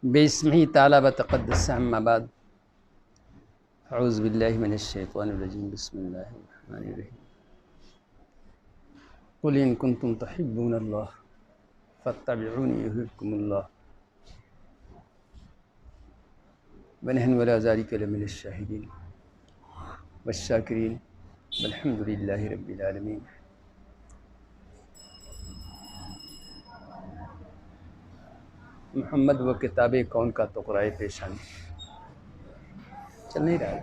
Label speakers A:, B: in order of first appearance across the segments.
A: बिस्मिही ताला व तक़द्दस अम्मा बाद अऊज़ु बिल्लाहि मिनश शैतानिर रजीम बिस्मिल्लाहिर रहमानिर रहीम क़ुल इन कुन्तुम तुहिब्बूनल्लाह फत्तबिऊनी युहिब्बुकुमुल्लाह व नहनु अला ज़ालिका लमिनश शाहिदीन वश्शाकिरीन वल्हम्दुलिल्लाहि रब्बिल आलमीन। मोहम्मद वो किताब कौन का तुक़रा पेशानी। चल नहीं रहा है।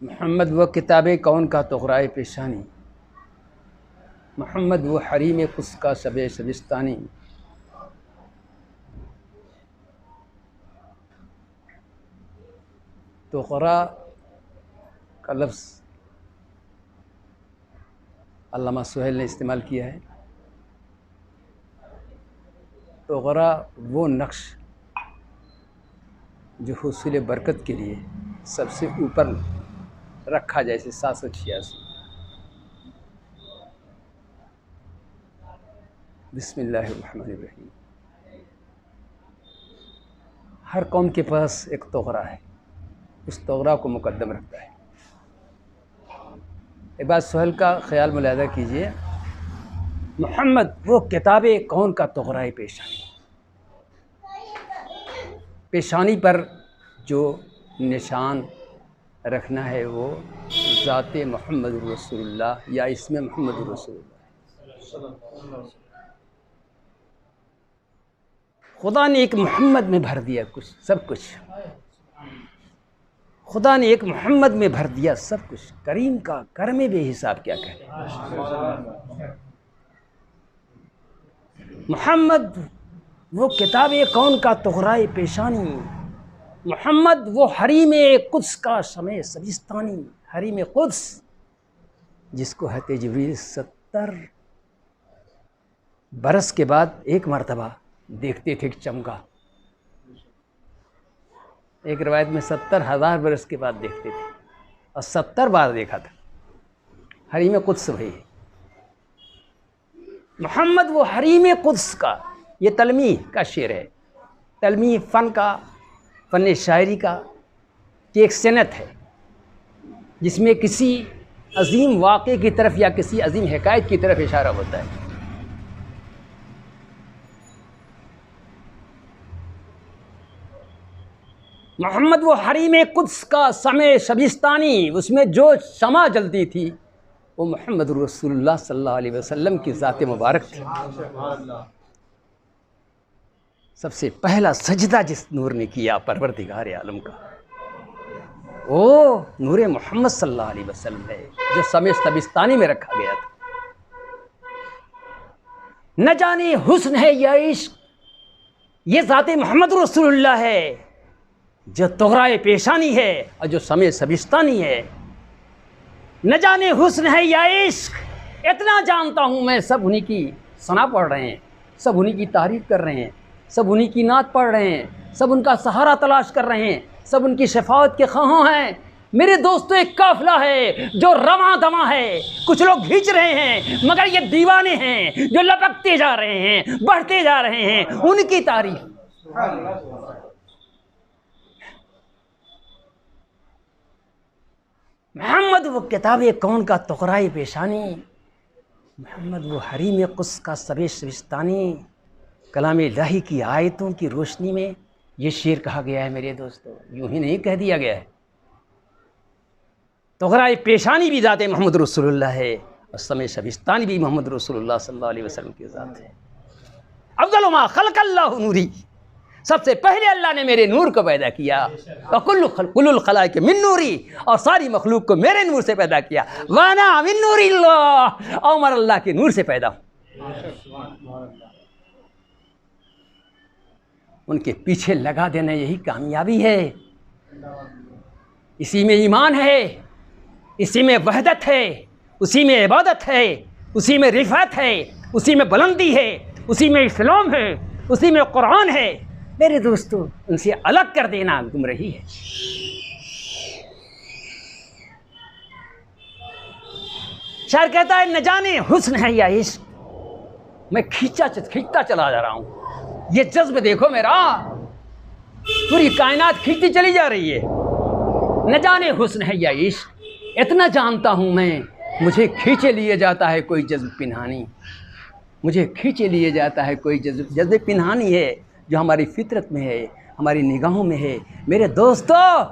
A: मोहम्मद वो किताब कौन का तुक़रा पेशानी, मोहम्मद वो हरीम कुस का शबे शबिस्तानी। तुक़रा का लफ्ज़ अल्लामा सुहेल ने इस्तेमाल किया है। तुक़रा वो नक्श जो हुसूल बरकत के लिए सबसे ऊपर रखा, जैसे 786। बिस्मिल्लाहिर्रहमानिर्रहीम। हर कौम के पास एक तुक़रा है, उस तुक़रा को मुक़द्दम रखता है। एक बात सुहेल का ख्याल मुलाहिज़ा कीजिए, मोहम्मद वो किताब कौन का तुक़रा पेशानी। पेशानी पर जो निशान रखना है वो ज़ाते मोहम्मद रसूलुल्लाह या इसमें मोहम्मद रसूलुल्लाह। खुदा ने एक मोहम्मद में भर दिया कुछ सब कुछ। खुदा ने एक मोहम्मद में भर दिया सब कुछ। करीम का करम बेहिसाब क्या कहें। मोहम्मद वो किताब कौन का तुक़रा पेशानी, मोहम्मद वो हरीम कुद्स का शमे शबिस्तानी। हरीम कुद्स जिसको हज़रत जिब्रील 70 बरस के बाद एक मरतबा देखते थे चमका। एक रवायत में 70,000 बरस के बाद देखते थे और 70 बार देखा था। हरीम कुद्स वही है मोहम्मद वो हरीम कुद्स का। ये तलमी का शेर है। तलमी फ़न का, फ़न शायरी का कि एक सनत है जिसमें किसी अजीम वाक़े की तरफ या किसी अजीम हिकायत की तरफ इशारा होता है। मोहम्मद वो हरीम कुद्स का समय शबिस्तानी, उसमें जो शमा जलती थी वो मोहम्मद रसूलुल्लाह सल्लल्लाहु अलैहि वसल्लम की ज़ात मुबारक थी। सबसे पहला सजदा जिस नूर ने किया परवरदिगार आलम का, वो नूर मोहम्मद सल्लल्लाहु अलैहि वसल्लम है जो समय शबिस्तानी में रखा गया था। न जाने हुस्न है या इश्क, ये ज़ाते मोहम्मद रसूलुल्लाह है जो तुग़रा पेशानी है और जो समय शबिस्तानी है। न जाने हुस्न है या इश्क, इतना जानता हूँ मैं, सब उन्हीं की सना पढ़ रहे हैं, सब उन्हीं की तारीफ़ कर रहे हैं, सब उन्हीं की नात पढ़ रहे हैं, सब उनका सहारा तलाश कर रहे हैं, सब उनकी शफाअत के ख़्वाह हैं। मेरे दोस्तों, एक काफ़िला है जो रवां दवां है। कुछ लोग खींच रहे हैं मगर ये दीवाने हैं जो लपकते जा रहे हैं, बढ़ते जा रहे हैं। उनकी तारीफ मोहम्मद वो किताब कौन का तुक़रा पेशानी, मोहम्मद वो हरीम कुस का सबे शबिस्तानी। कलाम इलाही की आयतों की रोशनी में ये शेर कहा गया है मेरे दोस्तों, यूं ही नहीं कह दिया गया है। तुग़रा पेशानी भी ज़ात मोहम्मद रसूलुल्लाह है और समय शबिस्तानी भी मोहम्मद रसूलुल्लाह सल्लल्लाहु अलैहि वसल्लम की ज़ात है। अफ़ज़लु मा ख़लक़ल्लाहु नूरी, सबसे पहले अल्लाह ने मेरे नूर को पैदा किया। और कुल्लुल ख़लाइक़ मिन नूरी, और सारी मखलूक को मेरे नूर से पैदा किया। वाना मिन नूरिल्लाह, और मैं अल्लाह के नूर से पैदा हूँ। उनके पीछे लगा देना यही कामयाबी है। इसी में ईमान है, इसी में वहदत है, उसी में इबादत है, उसी में रिफ़अत है, उसी में बुलंदी है, उसी में इस्लाम है, उसी में कुरान है। मेरे दोस्तों, उनसे अलग कर देना गुमराही है। शायर कहता है न जाने हुस्न है या इश्क, मैं खींचता चला जा रहा हूँ। ये जज्ब देखो मेरा, पूरी कायनात खींचती चली जा रही है। न जाने हुस्न है या इश्क, इतना जानता हूँ मैं, मुझे खींचे लिए जाता है कोई जज्ब पिनहानी। मुझे खींचे लिए जाता है कोई जज्ब पिनहानी है, जो हमारी फितरत में है, हमारी निगाहों में है। मेरे दोस्तों,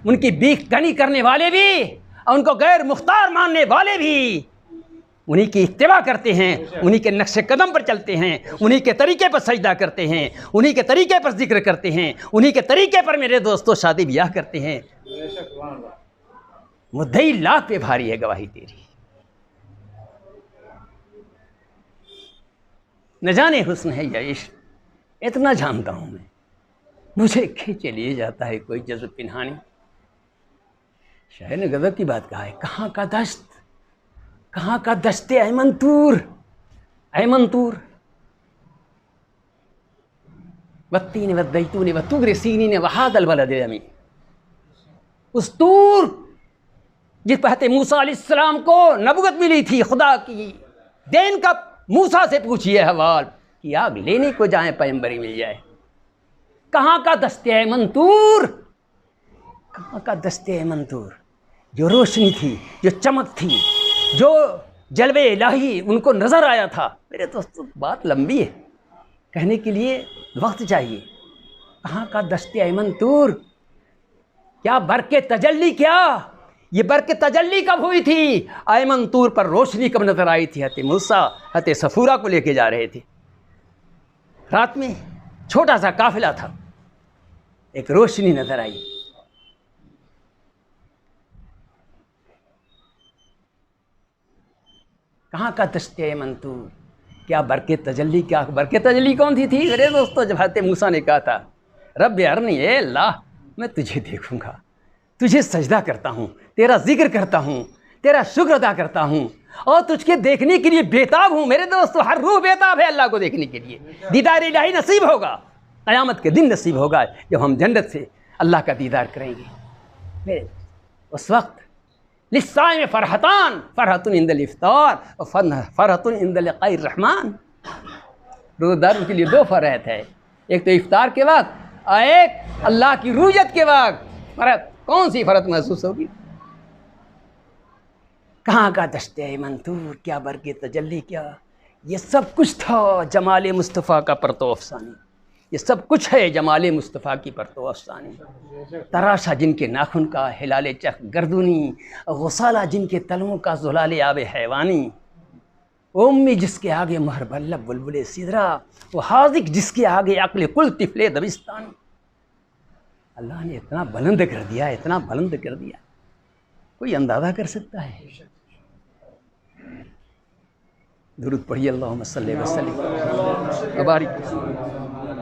A: उनकी बीख कनी करने वाले भी और उनको गैर मुख्तार मानने वाले भी उन्हीं की इत्तिबा करते हैं, उन्हीं के नक्शे कदम पर चलते हैं, उन्हीं के तरीके पर सजदा करते हैं, उन्हीं के तरीके पर जिक्र करते हैं, उन्हीं के तरीके पर मेरे दोस्तों शादी ब्याह करते हैं। मुद्दई लाख पे भारी है गवाही तेरी। न जाने हुस्न है या इश्क, इतना जानता हूं मैं, मुझे खींचे लिए जाता है कोई जज्ब पिनहानी। शायर ने गज़ब की बात कहा है, कहाँ का दस्त, कहाँ का दस्ते ऐमंतूर, ऐमंतूर वत्तीन वद्दैतून वतूर सीनीन वहादल बलदिल अमीन। उस तूर जिस पर मूसा अलैहिस्सलाम को नबुवत मिली थी खुदा की देन का, मूसा से पूछिए हवाल कि आग लेने को जाए पैगंबरी मिल जाए। कहाँ का दस्ते ऐमंतूर, कहाँ का दस्ते ऐमंतूर, जो रोशनी थी, जो चमक थी, जो जलवे इलाही उनको नज़र आया था। मेरे दोस्तों, बात लंबी है, कहने के लिए वक्त चाहिए। कहाँ का दस्ते ऐमंतूर, क्या बरके तजल्ली, क्या ये बरके तजल्ली कब हुई थी? ऐमंतूर पर रोशनी कब नज़र आई थी? हते मूसा हते सफूरा को लेके जा रहे थे, रात में छोटा सा काफिला था, एक रोशनी नज़र आई। कहाँ का दस्ते ऐमंतूर, क्या बरके तजल्ली, क्या बरके तजल्ली कौन थी मेरे दोस्तों? जब हज़रत मूसा ने कहा था, रब्बे अरनी, ए अल्लाह, मैं तुझे देखूंगा, तुझे सजदा करता हूँ, तेरा जिक्र करता हूँ, तेरा शुक्र अदा करता हूँ और तुझके देखने के लिए बेताब हूँ। मेरे दोस्तों, हर रूह बेताब है अल्लाह को देखने के लिए। दीदार इलाही नसीब होगा, क़यामत के दिन नसीब होगा, जब हम जन्नत से अल्लाह का दीदार करेंगे। मेरे उस वक्त लिस्साइम फ़रहतान, फ़रहतुन इंदल इफ्तार और फ़रहतुन इंदल लिक़ाइर रहमान। रोज़ेदारों के लिए दो फ़रहत है, एक तो इफ्तार के वक्त और एक अल्लाह की रूयत के वक्त। फ़रहत, कौन सी फ़रहत महसूस होगी? कहाँ का दस्ते ऐमंतूर, क्या बरके तजल्ली, क्या ये सब कुछ था जमाले मुस्तफ़ा का परतो अफ़सानी। ये सब कुछ है जमाले मुस्तफ़ा की परतो अफ़सानी। तराशा जिनके नाखून का हिलाले चख गर्दूनी, गुसाला जिनके तलवों का ज़ुलाले आबे हैवानी। उम्मी जिसके आगे महर बल्लभ बुलबुले सिदरा, वो हाज़िक जिसके आगे अक्ल कुल तिफले दबिस्तानी। अल्लाह ने इतना बुलंद कर दिया, इतना बुलंद कर दिया, कोई अंदाज़ा कर सकता है? दुरूद पढ़िए, अल्लाहुम्मा सल्लि व सल्लिम व बारिक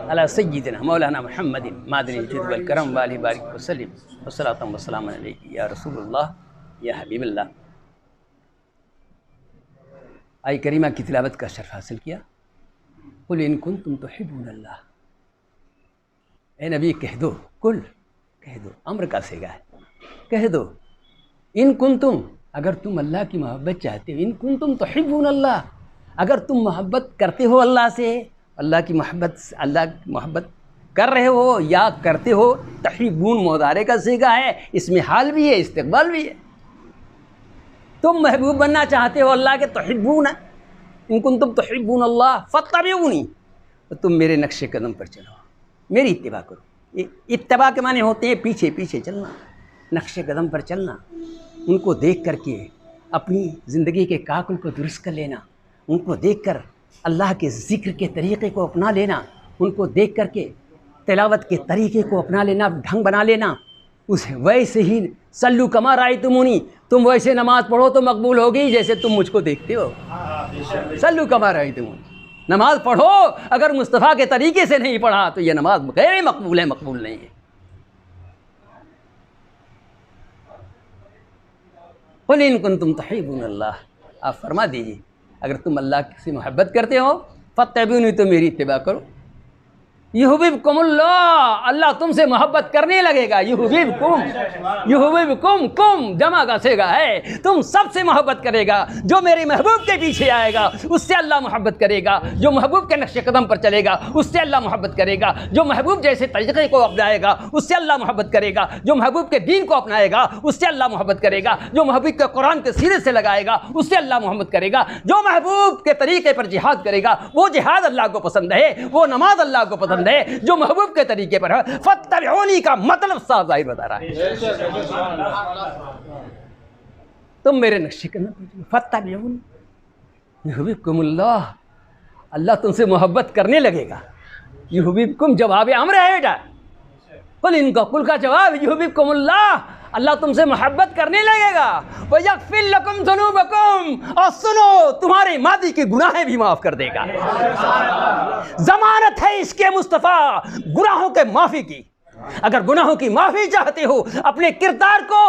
A: अला सय्यिदिना मौलाना मुहम्मदिन मादनिल जुद वल करम व आलिहि बारिक व सल्लिम व सलातम व सलाम अलैहि या रसूलुल्लाह या हबीबल्लाह। आय करीमा की तिलावत का शर्फ हासिल किया। कुल इन कुंतुम तुहिब्बूनल्लाह, ए नबी कह दो, कुल कह दो, अम्र का सेगा है, कह दो, इन कुंतुम, अगर तुम अल्लाह की मोहब्बत चाहते हो, इन कुंतुम तुहिब्बूनल्लाह, अगर तुम मोहब्बत करते हो अल्लाह से, अल्लाह की मोहब्बत कर रहे हो या करते हो, तहिब्बून मुदारे का सीगा है, इसमें हाल भी है, इस्तिक़बाल भी है। तुम महबूब बनना चाहते हो अल्लाह के, तुहिब्बून, इन कुंतुम तुहिब्बूनल्लाह फत्तबिऊनी, तो तुम मेरे नक्शे कदम पर चलो, मेरी इत्तिबा करो। इत्तिबा के माने होते हैं पीछे पीछे चलना, नक्शे कदम पर चलना, उनको देख करके अपनी ज़िंदगी के काकुल को दुरुस्त कर लेना, उनको देखकर अल्लाह के ज़िक्र के तरीक़े को अपना लेना, उनको देख करके तिलावत के तरीक़े को अपना लेना, ढंग बना लेना। उस वैसे ही सल्लू कमा रायतुमूनी, तुम वैसे नमाज़ पढ़ो तो मकबूल होगी जैसे तुम मुझको देखते हो। सल्लू कमा रायतुमूनी, नमाज़ पढ़ो, अगर मुस्तफ़ा के तरीक़े से नहीं पढ़ा तो ये नमाज गैर मकबूल है, मकबूल नहीं है। कुल इन कुंतुम तुहिब्बूनल्लाह, आप फरमा दीजिए, अगर तुम अल्लाह से मोहब्बत करते हो फत्तबिऊनी, तो मेरी इत्तिबा करो। युहिब्बुकुमुल्लाह, अल्लाह तुमसे मोहब्बत करने लगेगा। युहिब्बुकुम, कुम जमा का सेगा है, तुम सबसे मोहब्बत करेगा। जो मेरे महबूब के पीछे आएगा उससे अल्लाह मोहब्बत करेगा, जो महबूब के नक्शे कदम पर चलेगा उससे अल्लाह मोहब्बत करेगा, जो महबूब जैसे तरीक़े को अपनाएगा उससे अल्लाह मोहब्बत करेगा, जो महबूब के दीन को अपनाएगा उससे अल्लाह मोहब्बत करेगा, जो महबूब के कुरान के सीने से लगाएगा उससे अल्लाह मोहब्बत करेगा, जो महबूब के तरीके पर जिहाद करेगा वो जिहाद अल्लाह को पसंद है, वो नमाज अल्लाह को पसंद है, जो महबूब के तरीके पर है। फत्तबिऊनी का मतलब साफ ज़ाहिर बता रहा है, तुम मेरे नक्शे कदम पर चलो। फत्तबिऊनी युहिब्बुकुमुल्लाह, अल्लाह तुमसे मोहब्बत करने लगेगा। युहिब्बुकुम जवाब अम्र है बेटा, कुल इनका कुल का जवाब युहिब्बुकुमुल्लाह, अल्लाह तुमसे मोहब्बत करने लगेगा। वयग़फ़िर लकुम ज़ुनूबकुम, और सुनो तुम्हारे मादी के गुनाहें भी माफ़ कर देगा। ज़मानत है इसके मुस्तफ़ा गुनाहों के माफ़ी की। अगर गुनाहों की माफ़ी चाहते हो, अपने किरदार को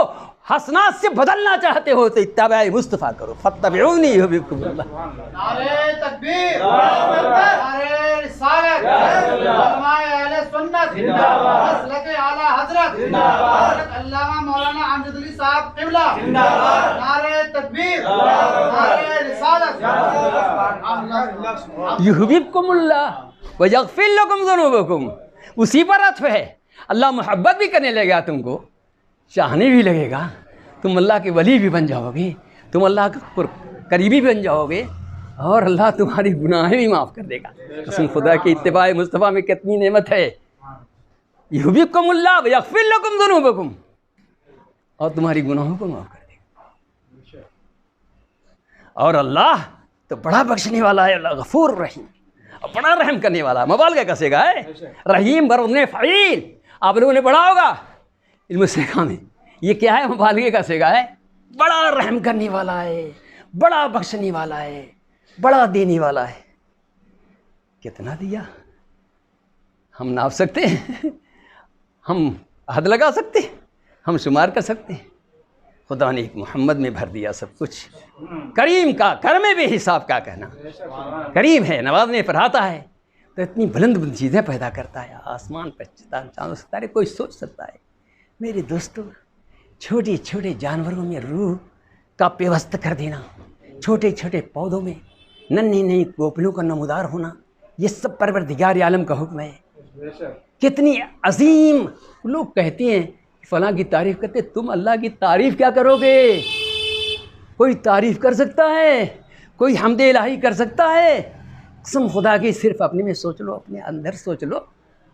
A: हसनात से बदलना चाहते हो तो इत्तिबा मुस्तफ़ा करो। फत्तबिऊनी युहिब्बुकुमुल्लाह। नारे तकबीर, नारे रिसालत, उलमाए अहले सुन्नत जिंदाबाद, मसलक आला हज़रत जिंदाबाद, अल्लामा मौलाना अमजद अली साहब क़िबला जिंदाबाद, नारे तकबीर, नारे रिसालत जिंदाबाद। युहिब्बुकुमुल्लाह व यग़फ़िर लकुम ज़ुनूबकुम, उसी पर अत्फ़ है। अल्लाह मोहब्बत भी करने लगेगा, तुमको चाहने भी लगेगा, तुम अल्लाह के वली भी बन जाओगे, तुम अल्लाह के करीबी बन जाओगे, और अल्लाह तुम्हारी गुनाहें भी माफ़ कर देगा। कसम खुदा की इत्तिबा मुस्तफ़ा में कितनी नेमत है। युहिब्बुकुमुल्लाह व यग़फ़िर लकुम ज़ुनूबकुम, और तुम्हारी गुनाहों को माफ़ कर देगा। और अल्लाह तो बड़ा बख्शने वाला है, अल्लाह गफूर रहीम, और बड़ा रहम करने वाला। मुबालगा का सेगा है, रहीम बरने फ़ईल, आप लोगों ने पढ़ा होगा इल्म सेगा में, ये क्या है? मुबालगे का सेगा है। बड़ा रहम करने वाला है, बड़ा बख्शने वाला है, बड़ा देने वाला है। कितना दिया हम नाप सकते हैं? हम हद लगा सकते हैं? हम शुमार कर सकते हैं? खुदा ने एक मोहम्मद में भर दिया सब कुछ। करीम का करम बेहिसाब का कहना, करीम है, नवाजने पर आता है, तो इतनी बुलंद बुलंद चीज़ें पैदा करता है। आसमान पर चांद सितारे कोई सोच सकता है? मेरे दोस्तों, छोटे छोटे जानवरों में रूह का पेवस्त कर देना, छोटे छोटे पौधों में नन्ही नन्ही कोपलों का नमूदार होना, ये सब परवरदिगार आलम का हुक्म है। कितनी अजीम। लोग कहते हैं, फलां की तारीफ़ करते, तुम अल्लाह की तारीफ़ क्या करोगे? कोई तारीफ़ कर सकता है? कोई हमदे इलाही कर सकता है? कसम खुदा की सिर्फ अपने में सोच लो, अपने अंदर सोच लो।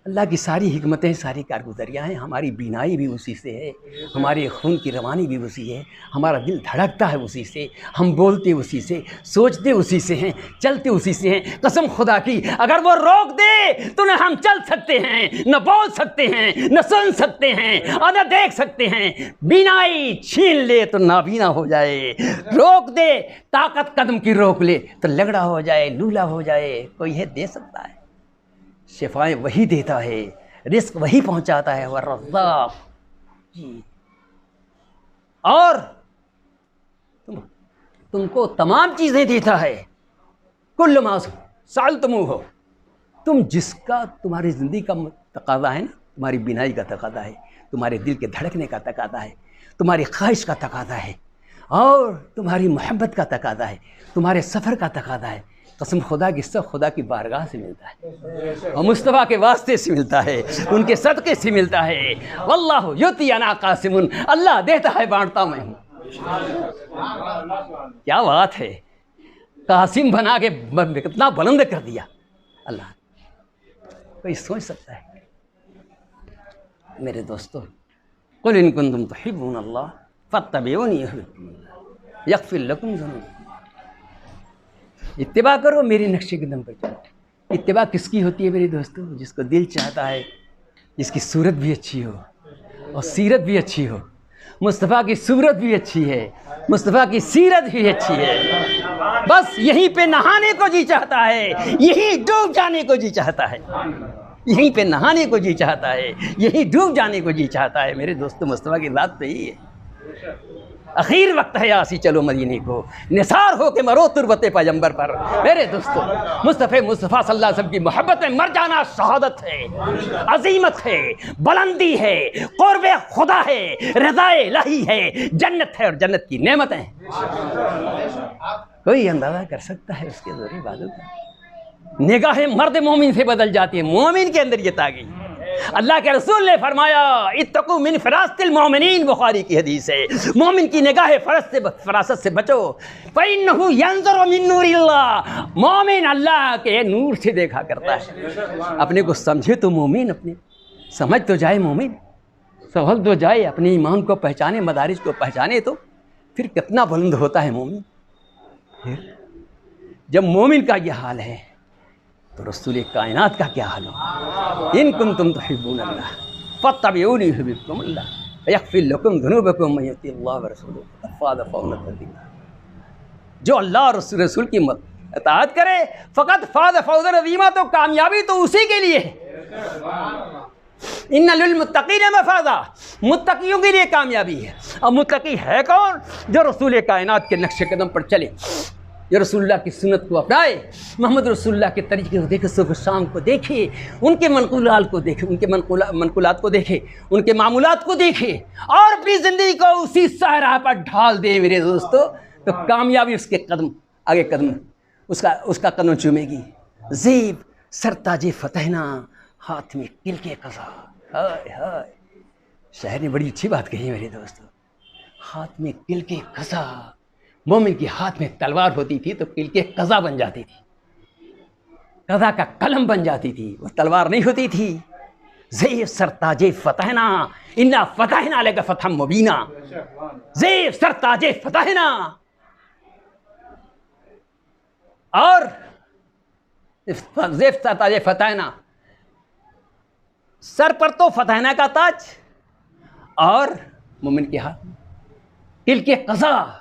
A: अल्लाह की सारी हिकमतें, सारी कारगुजरियाँ हैं। हमारी बीनाई भी उसी से है, हमारे खून की रवानी भी उसी है, हमारा दिल धड़कता है उसी से, हम बोलते उसी से, सोचते उसी से हैं, चलते उसी से हैं। कसम खुदा की अगर वो रोक दे तो न हम चल सकते हैं, न बोल सकते हैं, न सुन सकते हैं, और न देख सकते हैं। बीनाई छीन ले तो नाबीना हो जाए, रोक दे, ताकत कदम की रोक ले तो लगड़ा हो जाए, लूला हो जाए। कोई है दे सकता है? शिफाएँ वही देता है, रिस्क वही पहुंचाता है, वह रज़्ज़ाक़ जी। और तुमको तमाम चीज़ें देता है। कुल्लु मा सअल्तमूहु, तुम जिसका तुम्हारी ज़िंदगी का तकाज़ा है ना, तुम्हारी बिनाई का तकाज़ा है, तुम्हारे दिल के धड़कने का तकाज़ा है, तुम्हारी ख्वाहिश का तकाज़ा है, और तुम्हारी मोहब्बत का तकाज़ा है, तुम्हारे सफ़र का तकाज़ा है। कसम खुदा की सब खुदा की बारगाह से मिलता है, और मुस्तफ़ा के वास्ते से मिलता है, उनके सदक़े से मिलता है। वल्लाहु युती अना कासिमुन, अल्लाह देता है, बांटता मैं हूँ। क्या बात है, कासिम बना के कितना बुलंद कर दिया अल्लाह। कोई सोच सकता है? मेरे दोस्तों, कुल इन कुंतुम तुहिब्बूनल्लाह फत्तबिऊनी युहिब्बुकुमुल्लाह यग़फ़िर लकुम ज़ुनूबकुम। इत्तिबा करो, मेरे नक्शे कदम पर चलो। इत्तिबा किसकी होती है मेरे दोस्तों? जिसको दिल चाहता है, जिसकी सूरत भी अच्छी हो और सीरत भी अच्छी हो। मुस्तफ़ा की सूरत भी अच्छी है, मुस्तफ़ा की सीरत भी अच्छी है। बस यहीं पे नहाने को जी चाहता है, यहीं डूब जाने को जी चाहता है, यहीं पे नहाने को जी चाहता है, यहीं डूब जाने को जी चाहता है। मेरे दोस्तों, मुस्तफ़ा की बात तो यही है। आखिर वक्त है आसी चलो मदीने को, निसार हो के मरो तुरबते पैगंबर पर। मेरे दोस्तों, मुस्तफ़ा सल्लल्लाहु अलैहि वसल्लम की मोहब्बत में मर जाना शहादत है, अजीमत है, बुलंदी है, क़ुर्ब खुदा है, रज़ाए इलाही है, जन्नत है और जन्नत की नेमतें हैं। कोई अंदाज़ा कर सकता है उसके ज़ोरे बादल का? निगाहें मर्द मोमिन से बदल जाती है, मोमिन के अंदर ये तागी। अल्लाह के रसूल ने फरमाया इत्तकू मिन फरासतिल मोमिनीन, बुखारी की हदीस है, मोमिन की निगाह फरासत से बचो। फ़इन्नहु यंज़ुरु मिन नूरिल्लाह, मोमिन अल्लाह के नूर से देखा करता है। अपने को समझे तो मोमिन, अपने समझ तो जाए मोमिन, संभल तो जाए, अपने ईमान को पहचाने, मदारिज को पहचाने, तो फिर कितना बुलंद होता है मोमिन। जब मोमिन का यह हाल है तो रसूल कायनात का क्या हाल होगा? इन कुंतुम तुहिब्बूनल्लाह फत्तबिऊनी युहिब्बुकुमुल्लाह व यग़फिर लकुम ज़ुनूबकुम व युतिअल्लाह व रसूलहु फ़क़द फ़ाज़ फ़ौज़न अज़ीमा। जो अल्लाह और रसूल की इताअत करे फ़क़द फ़ाज़ फ़ौज़न अज़ीमा, तो कामयाबी तो उसी के लिए है। इन्ना लिल मुत्तक़ीन मफ़ाज़ा, मुत्तक़ियों के लिए कामयाबी है। और मुत्तक़ी है कौन? जो रसूल कायनात के नक्शे कदम पर चले, जो रसूलुल्लाह की सुन्नत को अपनाए, मोहम्मद रसूलुल्लाह के तरीके को देखे, सुबह शाम को देखे, उनके मनक़ूलात को देखे, उनके मनक़ूलात को देखे, उनके मामूलात को देखे और अपनी ज़िंदगी को उसी सहरा पर ढाल दे मेरे दोस्तों, तो कामयाबी उसके कदम आगे कदम उसका कदम चूमेगी। ज़ेब सरताजे फतहना, हाथ में किल के कज़ा। हाय हाय, शायर ने बड़ी अच्छी बात कही मेरे दोस्तों, हाथ में किल के कज़ा। मोमिन के हाथ में तलवार होती थी तो किल के कज़ा बन जाती थी, कज़ा का कलम बन जाती थी, वो तलवार नहीं होती थी। ज़ेब सरताजे फतहना, इन्ना फतहना लका फतहम मुबीना। ज़ेब सरताजे फतहना, और ज़ेब सरताजे फतहना, सर पर तो फतहना का ताज, और मोमिन के हाथ में किल के कज़ा।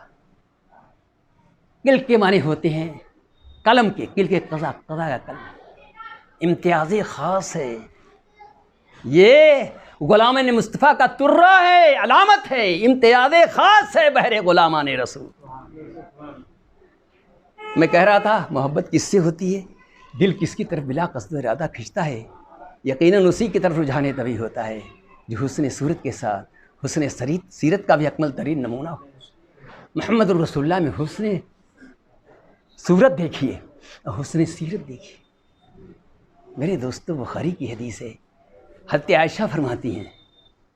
A: किल के माने होते हैं कलम के, किल के कज़ा, कज़ा का कलम इम्तियाज़ ख़ास है। ये ग़ुलामान मुस्तफ़ा का तुर्रा है, अलामत है, इम्तियाज़ ख़ास है बहरे ग़ुलामान रसूल। मैं कह रहा था मोहब्बत किससे होती है? दिल किसकी तरफ बिला क़स्द इरादा खिंचता है, यकीनन उसी की तरफ रुझाने तभी होता है जो हुस्न सूरत के साथ हुस्न सीरत का भी अकमल तरीन नमूना हो। मोहम्मद रसूलुल्लाह में हुस्न सूरत देखिए और हुस्न सीरत देखिए। मेरे दोस्तों, बुखारी की हदीस है, हज़रत आयशा फरमाती हैं,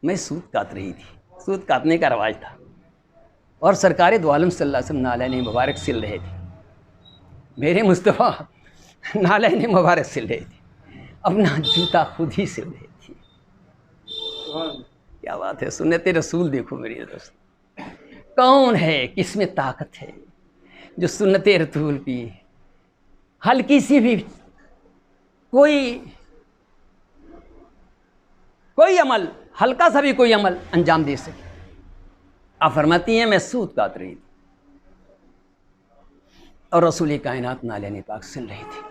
A: मैं सूत काट रही थी, सूत काटने का रवाज था, और सरकार दो आलम सल्लल्लाहु अलैहि वसल्लम नालैन मुबारक सिल रहे थे। मेरे मुस्तफ़ा नालैन मुबारक सिल रहे थे, अपना जूता खुद ही सिल रहे थे। क्या बात है, सुन्नत रसूल देखो मेरे दोस्त, कौन है, किसमें ताकत है जो सुन्नत रसूल की हल्की सी भी कोई अमल, हल्का सा भी कोई अमल अंजाम दे सके। आप फरमाती हैं मैं सूत काट रही थी और रसूल कायनात नालैन पाक सिल रही थी।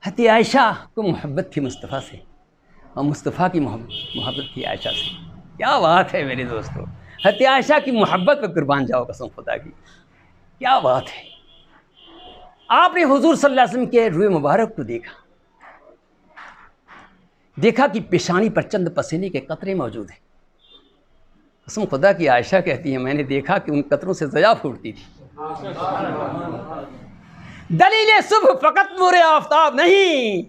A: हज़रत आयशा को मोहब्बत थी मुस्तफ़ा से, और मुस्तफ़ा की मोहब्बत थी आयशा से। क्या बात है मेरे दोस्तों, हज़रत आयशा की मोहब्बत पर कुर्बान जाओ कसम खुदा की, क्या बात है। आपने हुजूर सल्लल्लाहु अलैहि वसल्लम के रूए मुबारक को देखा कि पेशानी पर चंद पसीने के कतरे मौजूद हैं। कसम खुदा की आयशा कहती है, मैंने देखा कि उन कतरों से ज़या फूटती थी। दलील सुबह फ़कत नूर आफ़ताब नहीं,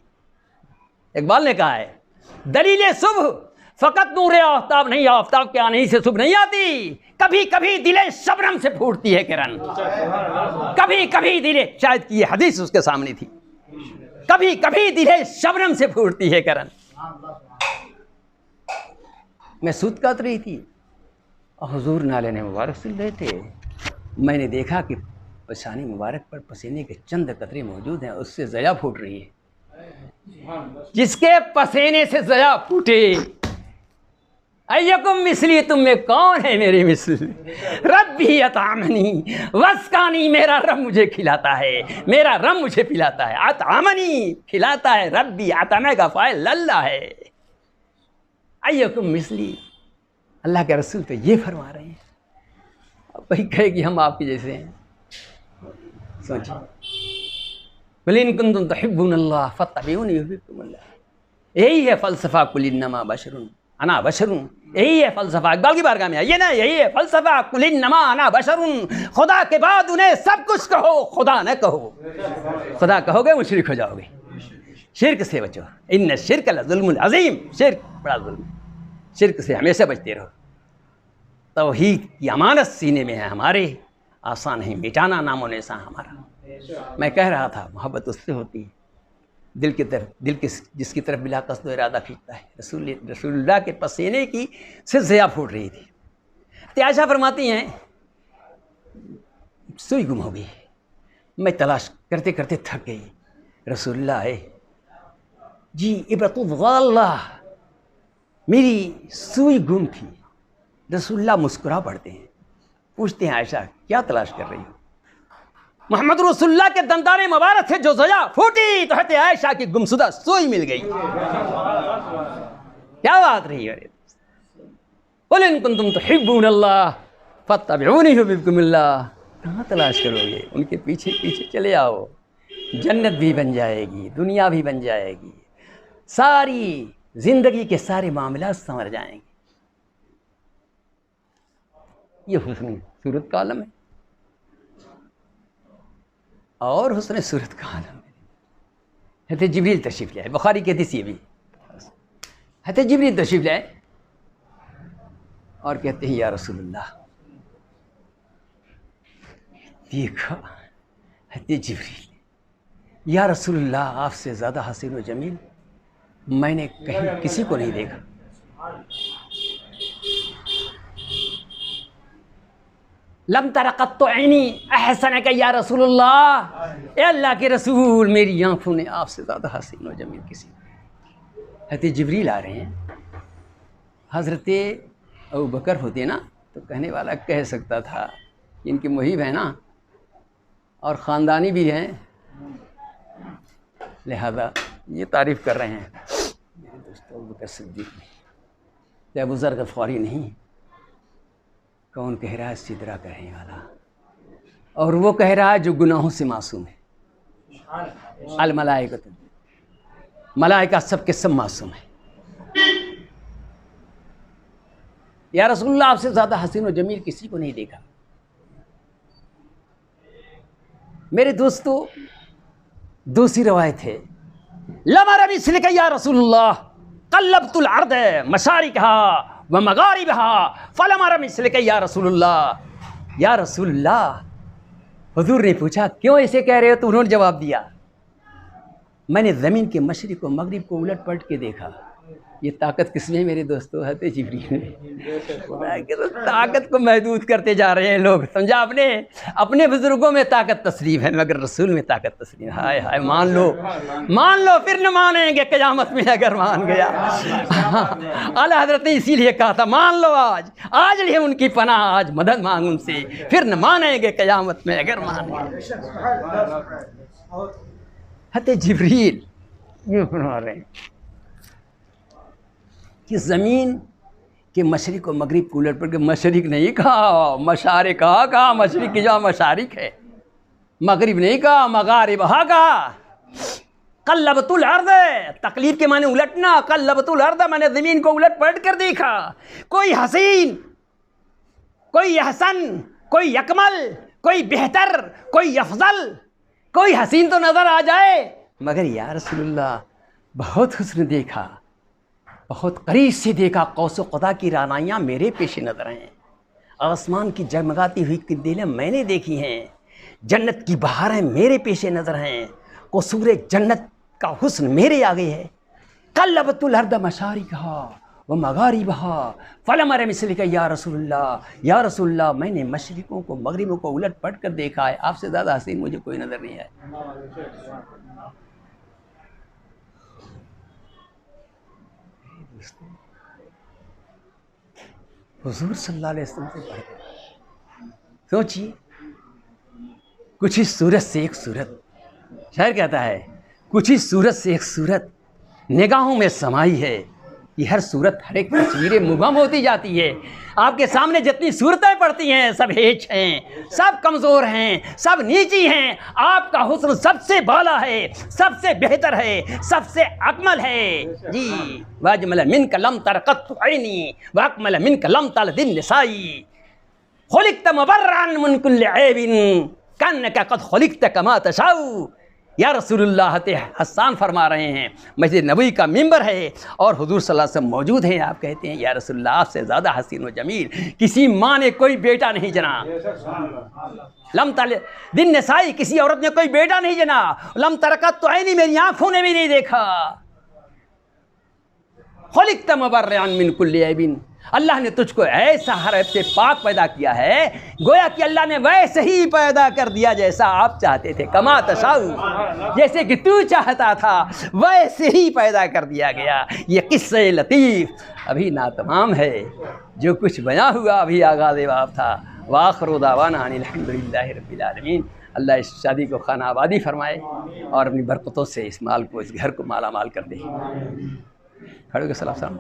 A: इकबाल ने कहा है, दलील सुबह फ़कत नूर आफ़ताब नहीं, आफ़ताब के आने से सुबह नहीं आती, कभी कभी दिले शबनम से फूटती है किरण, कभी कभी दिले, शायद कि ये हदीस उसके सामने थी, कभी कभी दिले शबनम से फूटती है किरण। मैं सूत काट रही थी और हुजूर नालैन मुबारक सिल रहे थे। मैंने देखा कि पेशानी मुबारक पर पसीने के चंद कतरे मौजूद हैं, उससे ज़या फूट रही है। जिसके पसीने से ज़या फूटे, अय्यकुम मिसली, तुम में कौन है मेरे मिसल? रब्बी अतामनी वस्कानी, मेरा रब मुझे खिलाता है, मेरा रब मुझे पिलाता है। अतामनी खिलाता है, रब्बी अतामे का फ़ाइल अल्लाह है। अय्यकुम मिसली, अल्लाह के रसूल तो ये फरमा रहे हैं, अब वही कहे कि हम आपके जैसे हैं। सोचिए, कुल इन कुंतुम तुहिब्बूनल्लाह फत्तबिऊनी युहब्बुकुमुल्लाह, यही है फ़लसफ़ा कुल इन्नमा बशरुन अना बशरुन, यही है फ़लसफ़ा। इकबाल की बारगाह में आइए ना, यही है फ़लसफ़ा कुल इन्नमा अना बशरुन, खुदा के बाद उन्हें सब कुछ कहो, खुदा न कहो। खुदा कहोगे मुशरिक हो जाओगे, शिरक से बचो, इन्न शिरक लज़ुल्मुन अज़ीम, शिरक बड़ा जुल्म, शिरक से हमेशा बचते रहो। तौहीद की अमानत सीने में है हमारे, आसान है मिटाना नामो निशान हमारा। मैं कह रहा था मोहब्बत उससे होती है दिल की तरफ, दिल के जिसकी तरफ बिला कस्द इरादा खींचता है। रसूलुल्लाह के पसीने की सिलसिला फूट रही थी। त्याशा फरमाती हैं सुई गुम हो गई, मैं तलाश करते करते थक गई, रसूलुल्लाह आए जी, इब्रतुल्लाह, मेरी सुई गुम थी। रसूलुल्लाह मुस्कुरा पड़ते हैं, पूछते हैं आयशा क्या तलाश कर रही हो? मोहम्मद रसूलुल्लाह के दंदाने मुबारक से जो ज़या फूटी तो कहते आयशा की गुमशुदा सुई मिल गई। क्या बात रही है? कुल इन कुंतुम तुहिब्बूनल्लाह फत्तबिऊनी युहब्बुकुमुल्लाह, कहाँ तलाश करोगे? उनके पीछे पीछे चले आओ, जन्नत भी बन जाएगी, दुनिया भी बन जाएगी, सारी जिंदगी के सारे मामला संवर जाएंगे। ये हुस्न सूरत का आलम है, और हुस्न सूरत का आलम है। हज़रत जिब्रील तशरीफ़ लाए, बुखारी की हदीस ये भी, हज़रत जिब्रील तशरीफ़ लाए और कहते हैं या रसूलुल्लाह, देखा हज़रत जिब्रील, या रसूलुल्लाह आपसे ज़्यादा हसीन व जमील मैंने कहीं किसी को नहीं देखा। लम तरक़त ऐनी अहसन का या रसूलुल्लाह, ए अल्लाह के रसूल मेरी आँखों ने आपसे ज़्यादा हसीन व जमील किसी। हज़रत जिब्रील आ रहे हैं, हज़रत अबू बकर होते ना तो कहने वाला कह सकता था इनके मुहिब हैं ना और ख़ानदानी भी हैं, लिहाजा ये तारीफ़ कर रहे हैं मेरे दोस्तों अबू बकर सिद्दीक़ ने, अबू ज़र ग़फ़ारी नहीं। कौन कह रहा है? सिदरा कहने वाला, और वो कह रहा है जो गुनाहों से मासूम है। अल मलाइका, मलाइका सब के सब मासूम है। या रसूलुल्लाह आपसे ज़्यादा हसीन व जमील किसी को नहीं देखा। मेरे दोस्तों दूसरी रवायत है, लमा रबी सिलका या रसूलुल्लाह कल्लबतुल अर्द मशारिकहा व मगारिबहा फलमा रबी सिलका या रसूलुल्लाह, या रसूलुल्लाह। हुजूर ने पूछा क्यों ऐसे कह रहे हो? तो उन्होंने जवाब दिया मैंने ज़मीन के मशरिक़ व मगरिब को उलट पलट के देखा। ये ताकत किसमें मेरे दोस्तों? हज़रत जिब्रील में। ताकत को महदूद करते जा रहे हैं लोग, समझा आपने? अपने बुजुर्गों में ताकत तस्लीम है मगर रसूल में ताकत तस्लीम। हाय हाय, मान लो फिर न मानेंगे क़यामत में अगर मान गया। आला हज़रत ने इसीलिए कहा था मान लो, आज लिए उनकी पनाह, आज मदद मांग उनसे, फिर न मानेंगे क़यामत में अगर मान गए। हज़रत जिब्रील यूँ फरमा रहे हैं कि ज़मीन के मशरिक़ और मगरिब को उलट पलट के, मशरिक़ नहीं कहा, मशारिक कहा, मशरिक़ की जगह मशारिक है, मगरिब नहीं कहा, मगारिब कहा। कल्लबतुल अर्द, तकलीफ के माने उलटना, कल्लबतुल अर्द मैंने ज़मीन को उलट पलट कर देखा। कोई हसीन, कोई अहसन, कोई अकमल, कोई बेहतर, कोई अफजल, कोई हसीन तो नज़र आ जाए, मगर या रसूलुल्लाह बहुत हुस्न देखा, बहुत करीब से देखा। कौसो खुदा की रानाइयाँ मेरे पेश नज़र हैं, आसमान की जगमगाती हुई किंदीलें मैंने देखी हैं, जन्नत की बहारें मेरे पेश नज़र हैं, कसूर जन्नत का हुस्न मेरे आगे है। कल्लबतुल अर्द मशारिकहा व मगारिबहा फलम मिसलिका या रसूलुल्लाह, या रसूलुल्लाह मैंने मशरिकों को मगरिबों को उलट पलट कर देखा है, आपसे ज़्यादा हसीन मुझे कोई नज़र नहीं है। हुजूर सल्लल्लाहु अलैहि वसल्लम से पढ़ते, सोचिए कुछ ही सूरत से एक सूरत, शायर कहता है कुछ ही सूरत से एक सूरत निगाहों में समाई है, ये हर सूरत, हर एक तस्वीरें मुबहम होती जाती है। आपके सामने जितनी सूरतें पड़ती हैं सब हेच हैं, सब कमज़ोर हैं, सब नीची हैं। आपका हुस्न सबसे बाला है, सबसे बेहतर है, सबसे अकमल है जी। वाजमल मिन कलम तरकत ऐनी वाकमल मिन कलम तल दिन निसाई खुलिक़्त मुबर्रअन मिन कुल्लि ऐबिन कन्नका क़द खुलिक़्त कमा तशाउ। या रसूलुल्लाह हसन फरमा रहे हैं, मस्जिद नबवी का मिंबर है और हुजूर सल्लल्लाहु अलैहि वसल्लम मौजूद हैं। आप कहते हैं या रसूलुल्लाह आपसे ज़्यादा हसीन व जमील किसी माँ ने कोई बेटा नहीं जना। लम तल दिन नसाई, किसी औरत ने कोई बेटा नहीं जना। लम तरकत तो ऐनी, मेरी आँखों ने भी नहीं देखा। खुलिक़्त मुबर्रअन मिन कुल्लि ऐबिन, अल्लाह ने तुझको ऐसा हर ऐब से पाक पैदा किया है, गोया कि अल्लाह ने वैसे ही पैदा कर दिया जैसा आप चाहते थे। कमा तशाउ, जैसे कि तू चाहता था वैसे ही पैदा कर दिया गया। ये किस्से लतीफ़ अभी नातमाम है, जो कुछ बया हुआ अभी आगाज़ बाब था। वाखिरु दावाना अनिल हम्दुलिल्लाहि रब्बिल आलमीन। अल्लाह इस शादी को खाना आबादी फरमाए और अपनी बरकतों से इस माल को, इस घर को माला माल कर दे। खड़े होकर सलाम